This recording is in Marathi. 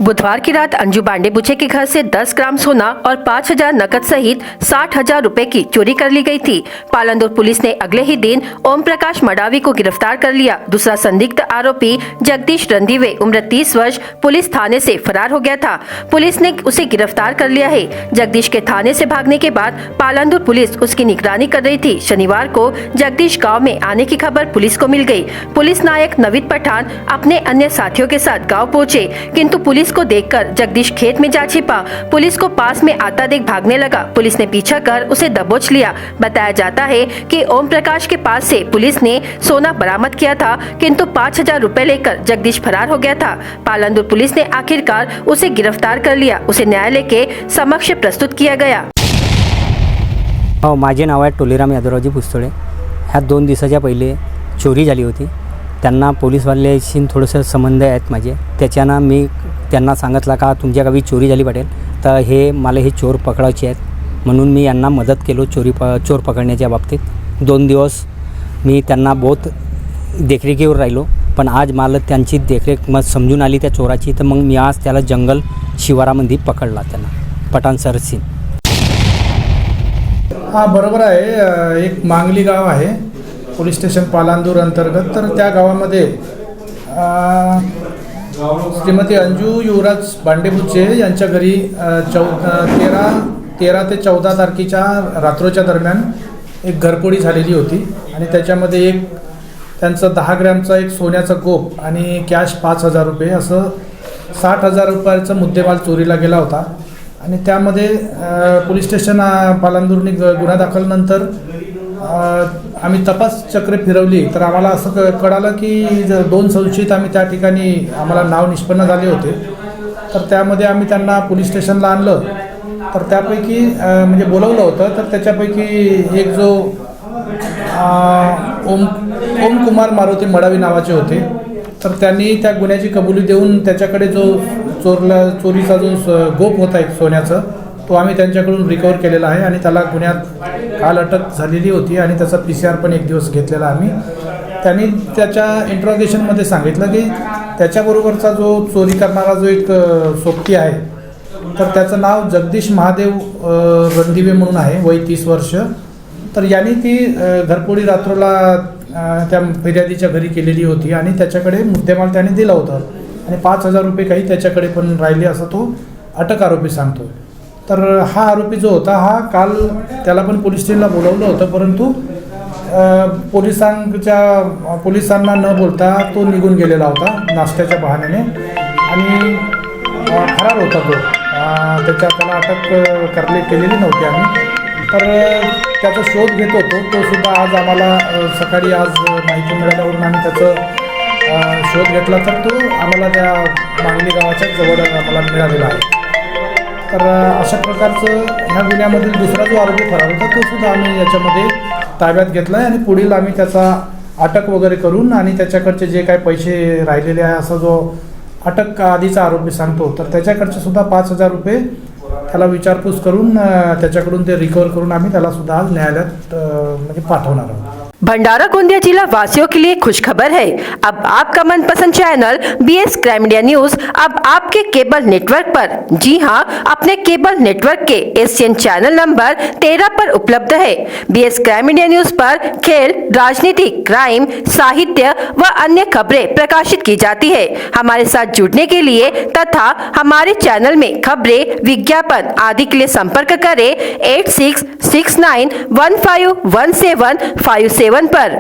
बुधवार की रात अंजू बांडेबुचे के घर से 10 ग्राम सोना और 5,000 नकद सहित 60,000 रुपए की चोरी कर ली गई थी। पालंदुर पुलिस ने अगले ही दिन ओम प्रकाश मडावी को गिरफ्तार कर लिया। दूसरा संदिग्ध आरोपी जगदीश रंधीवे उम्र 30 वर्ष पुलिस थाने से फरार हो गया था। पुलिस ने उसे गिरफ्तार कर लिया है। जगदीश के थाने से भागने के बाद पालंदुर पुलिस उसकी निगरानी कर रही थी। शनिवार को जगदीश गाँव में आने की खबर पुलिस को मिल गयी। पुलिस नायक नवीद पठान अपने अन्य साथियों के साथ गाँव पहुँचे, किंतु पुलिस को देखकर जगदीश खेत में जा छिपा। पुलिस को पास में आता देख भागने लगा। पुलिस ने पीछा कर उसे दबोच लिया। बताया जाता है कि ओम प्रकाश के पास से पुलिस ने सोना बरामद किया था, किंतु 5,000 रुपए लेकर जगदीश फरार हो गया था। पालंदुर पुलिस ने आखिरकार उसे गिरफ्तार कर लिया। उसे न्यायालय के समक्ष प्रस्तुत किया गया। माझे नाव आहे टोलेराम यादवरावजी पुस्तळे। ह्या 2 दिवसाच्या पहिले चोरी झाली होती। त्यांना पोलीसवाल्याशी थोडंसं संबंध आहेत माझे। त्याच्यानं मी त्यांना सांगितलं का तुमच्या गावी चोरी झाली पाटेल, तर मला हे चोर पकडायचे आहेत, म्हणून मी यांना मदत केलो चोर पकडण्याच्या बाबतीत। 2 दिवस मी त्यांना बहुत देखरेखीवर राहिलो, पण आज मला त्यांची देखरेख मग समजून आली त्या चोराची, तर मग मी आज त्याला जंगल शिवारामध्ये पकडला त्यांना, पठाण सर सिंग। हां, बरोबर आहे। एक मांगली गाव आहे पोलीस स्टेशन पालांदूर अंतर्गत। तर त्या गावामध्ये श्रीमती अंजू युवराज बांडेबुचे यांच्या घरी 13 ते 14 तारखेच्या रात्रोच्या दरम्यान एक घरफोडी झालेली होती आणि त्याच्यामध्ये एक त्यांचं 10 ग्रॅमचा एक सोन्याचा गोप आणि कॅश 5,000 रुपये असं 60,000 रुपयाचा मुद्देमाल चोरीला गेला होता। आणि त्यामध्ये पोलीस स्टेशन पालांदूरने गुन्हा दाखलनंतर आम्ही तपास चक्र फिरवली, तर आम्हाला असं कळालं की 2 संशयित आम्ही त्या ठिकाणी आम्हाला नाव निष्पन्न झाले होते। तर त्यामध्ये आम्ही त्यांना पोलीस स्टेशनला आणलं, तर त्यापैकी म्हणजे बोलवलं होतं, तर त्याच्यापैकी एक जो ओम कुमार मारुती मडावी नावाचे होते, तर त्यांनी त्या गुन्ह्याची कबुली देऊन त्याच्याकडे जो चोरीचा जो गोप होता एक सोन्याचं, तो आम्ही त्यांच्याकडून रिकवर केलेला आहे आणि त्याला गुन्ह्यात काल अटक झालेली होती आणि त्याचा PCR पण 1 दिवस घेतलेला आम्ही। त्यांनी त्याच्या इंट्रोगेशनमध्ये सांगितलं की त्याच्याबरोबरचा जो चोरी करणारा जो एक सोबती आहे, तर त्याचं नाव जगदीश महादेव रंधीवे म्हणून आहे, वय 30 वर्ष। तर यांनी ती घरफोडी रात्रोला त्या फिर्यादीच्या घरी केलेली होती आणि त्याच्याकडे मुद्देमाल त्याने दिला होता आणि 5,000 रुपये काही त्याच्याकडे पण राहिले असं तो अटक आरोपी सांगतो। तर हा आरोपी जो होता हा काल त्याला पण पोलीस स्टेशनला बोलवलं होतं, परंतु पोलिसांना न बोलता तो निघून गेलेला होता नाश्त्याच्या बहाण्याने आणि फरार होता तो। त्याला अटक केलेली नव्हती आम्ही, तर त्याचा शोध घेत होतो। तो सुद्धा आज आम्हाला सकाळी आज माहिती मिळाल्यावरून आम्ही त्याचा शोध घेतला, तर तो आम्हाला त्या मांगली गावाच्या जवळ आम्हाला मिळालेला आहे। तर अशा प्रकारचं ह्या गुन्ह्यामधील दुसरा जो आरोपी फरार होता तो सुद्धा आम्ही याच्यामध्ये ताब्यात घेतला आहे आणि पुढील आम्ही त्याचा अटक वगैरे करून आणि त्याच्याकडचे जे काही पैसे राहिलेले आहे असा जो अटक आधीचा आरोपी सांगतो, तर त्याच्याकडचे सुद्धा 5,000 रुपये त्याला विचारपूस करून त्याच्याकडून ते रिकवर करून आम्ही त्याला सुद्धा आज न्यायालयात म्हणजे पाठवणार आहोत। भंडारा गोंदिया जिला वासियों के लिए खुशखबर है। अब आपका मनपसंद channel BS crime India news अब आपके केबल नेटवर्क पर, जी हां, अपने केबल नेटवर्क के एशियन चैनल नंबर 13 पर उपलब्ध है। BS क्राइम इंडिया न्यूज पर खेल, राजनीति, क्राइम, साहित्य व अन्य खबरें प्रकाशित की जाती है। हमारे साथ जुड़ने के लिए तथा हमारे चैनल में खबरें, विज्ञापन आदि के लिए संपर्क करें 8669151757 पर।